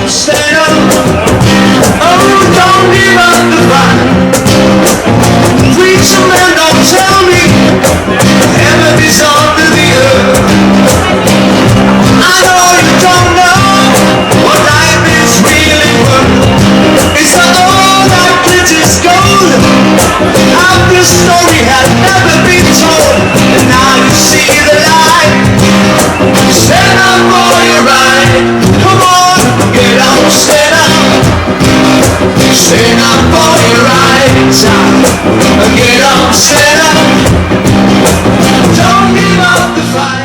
stand up. Oh, don't give up the fight. Preacher man, don't tell me heaven is under the earth. I know you don't know what life is really worth. It's the all that glitters gold. How this story has never been told, and now you see the light. Stand up for your right. Come on, get up, stand up. Stand up for your rights. Get up, stand up. Don't give up the fight.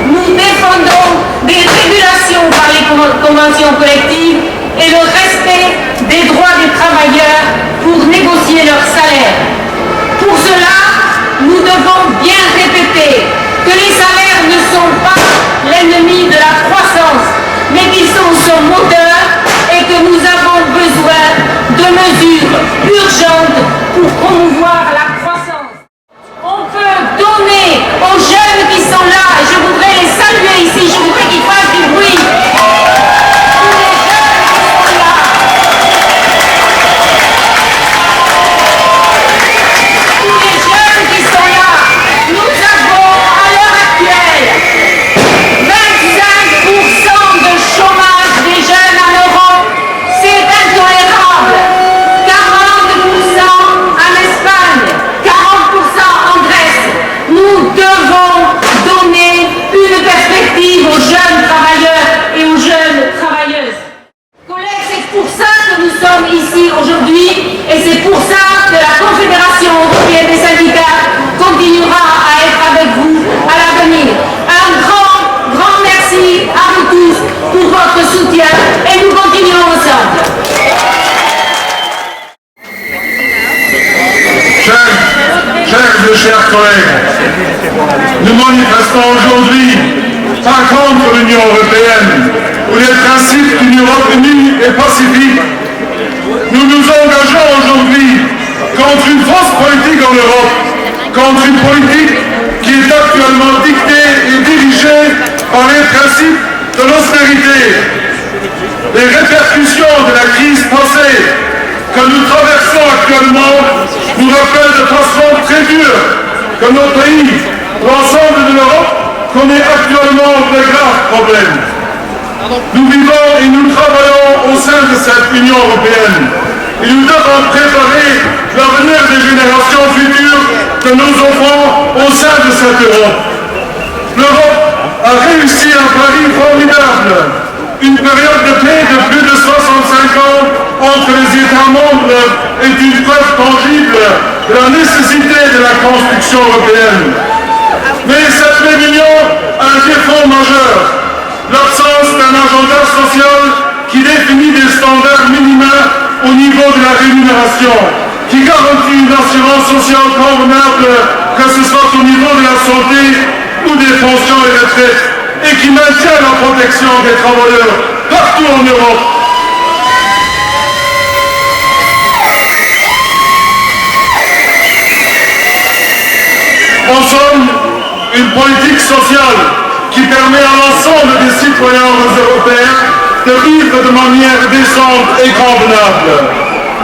Nous défendons des régulations par les conventions collectives et le respect des droits des travailleurs pour négocier leur salaire. Pour cela, nous devons bien répéter que les salaires ne sont pas l'ennemi de la croissance, mais qu'ils sont son moteur et que nous avons besoin de mesures urgentes pour promouvoir la croissance. On peut donner aux jeunes qui sont là, et je voudrais les saluer ici, je voudrais qu'ils fassent du bruit. Tous les jeunes qui sont là, nous avons nous manifestons aujourd'hui, pas contre l'Union européenne, ou les principes d'une Europe unie et pacifique. Nous nous engageons aujourd'hui contre une fausse politique en Europe, contre une politique qui est actuellement dictée et dirigée par les principes de l'austérité. Les répercussions de la crise passée que nous traversons actuellement nous rappellent de façon très dure que nos pays, l'ensemble de l'Europe, connaît actuellement de graves problèmes. Nous vivons et nous travaillons au sein de cette Union européenne et nous devons préparer l'avenir des générations futures de nos enfants au sein de cette Europe. L'Europe a réussi un pari formidable, une période de paix de plus de 65 ans entre les États membres est une preuve tangible de la nécessité de la construction européenne. Mais cette réunion a un défaut majeur, l'absence d'un agenda social qui définit des standards minimums au niveau de la rémunération, qui garantit une assurance sociale convenable, que ce soit au niveau de la santé ou des pensions et retraites, et qui maintient la protection des travailleurs partout en Europe. En somme, une politique sociale qui permet à l'ensemble des citoyens européens de vivre de manière décente et convenable.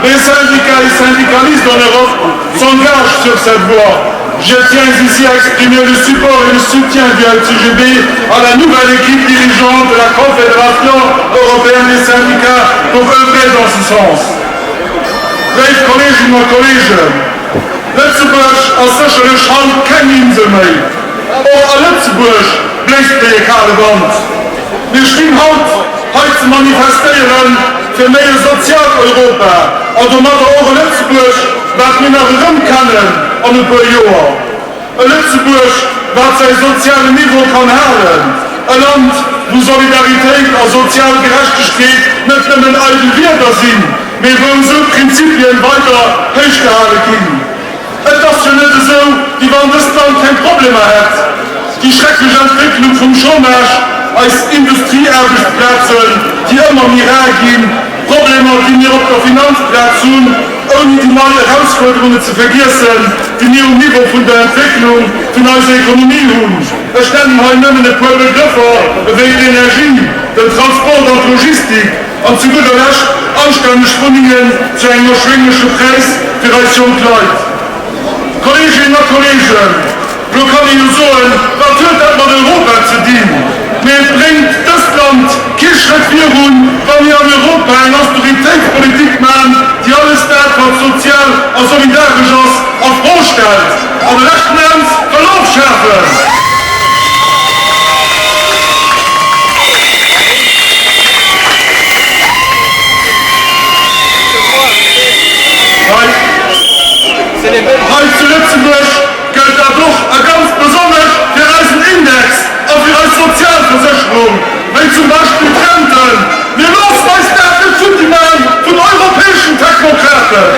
Les syndicats et syndicalistes en Europe s'engagent sur cette voie. Je tiens ici à exprimer le support et le soutien du LCGB à la nouvelle équipe dirigeante de la Confédération européenne des syndicats pour œuvrer dans ce sens. Lieve collega's en collega's, Lützeburg als sociale hand kennen ze mij. Ook aan Lützeburg blijft de kale wand. Wir stehen heute zu manifestieren für mehr Sozial-Europa. Und wir machen auch in Lützeburg, was wir nach oben können, um ein paar Jahre. In Lützeburg, was sein soziales Niveau kann haben. Ein Land, wo Solidarität und soziale Gerechtigkeit nicht nur ein alten Werte sind, wir wollen so Prinzipien weiter hochgehalten können. Das ist nicht so, die wenn das Land kein Problem hat. Die schreckliche Entwicklung vom Chômage als Industriearbeitsplätze, die immer mehr gehen, Probleme, die wir auf der Finanzplatz tun, ohne die neuen Herausforderungen zu vergessen, die wir im Niveau von der Entwicklung von unserer Ökonomie haben. Wir stellen heute nicht mehr ein paar Begriffe wie die Energie, den Transport und Logistik und zu guter Letzt anständige Wohnungen zu einem erschwinglichen Preis für uns junge Leute. Kolleginnen und Kollegen, so kann ich nur sagen, natürlich hat man Europa zu dienen. Mir bringt das Land keinen Schritt führen, wenn wir in Europa eine Austeritätspolitik machen, die alles das, was sozial und solidarisch ist, auf Brot stellt. Aber rechten Ernst Verlauf schärfen. Heute zu Lützeburg gilt dadurch ganz besonders für unseren Index und für unsere Sozialversicherung, wenn zum Beispiel Renten. Wir losweisen den Zutimann von europäischen Technokraten.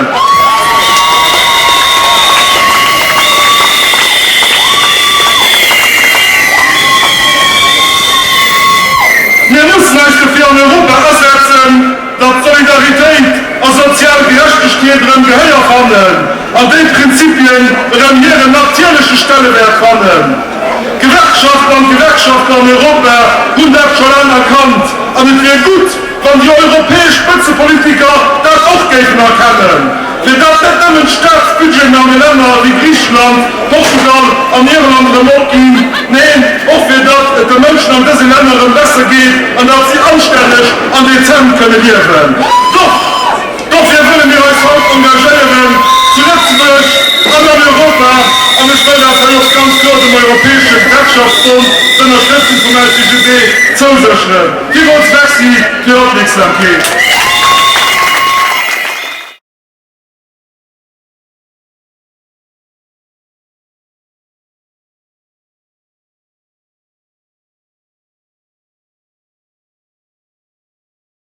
Wir müssen uns dafür in Europa ersetzen, dass Solidarität und soziale Gerechtigkeit drin Gehör fanden. An den Prinzipien werden hier eine natürliche Stellenwert fanden. Gewerkschafter und Gewerkschafter in Europa haben das schon anerkannt. Und es wäre gut, wenn die europäischen Spitzenpolitiker das auch geben können. Für das nicht nur ein Staatsbudget in Ländern wie Griechenland, Portugal und Irland remote gehen, nein, auch für das es den Menschen in diesen Ländern besser geht und dass sie anständig und dezent können leben. Doch wir wollen wir uns heute engagieren, zu Lützeburg und in Europa, und ich will das auch ganz klar dem Europäischen Gewerkschaftsbund zur Unterstützung von LCGB zusichern. Die uns merci für Aufmerksamkeit.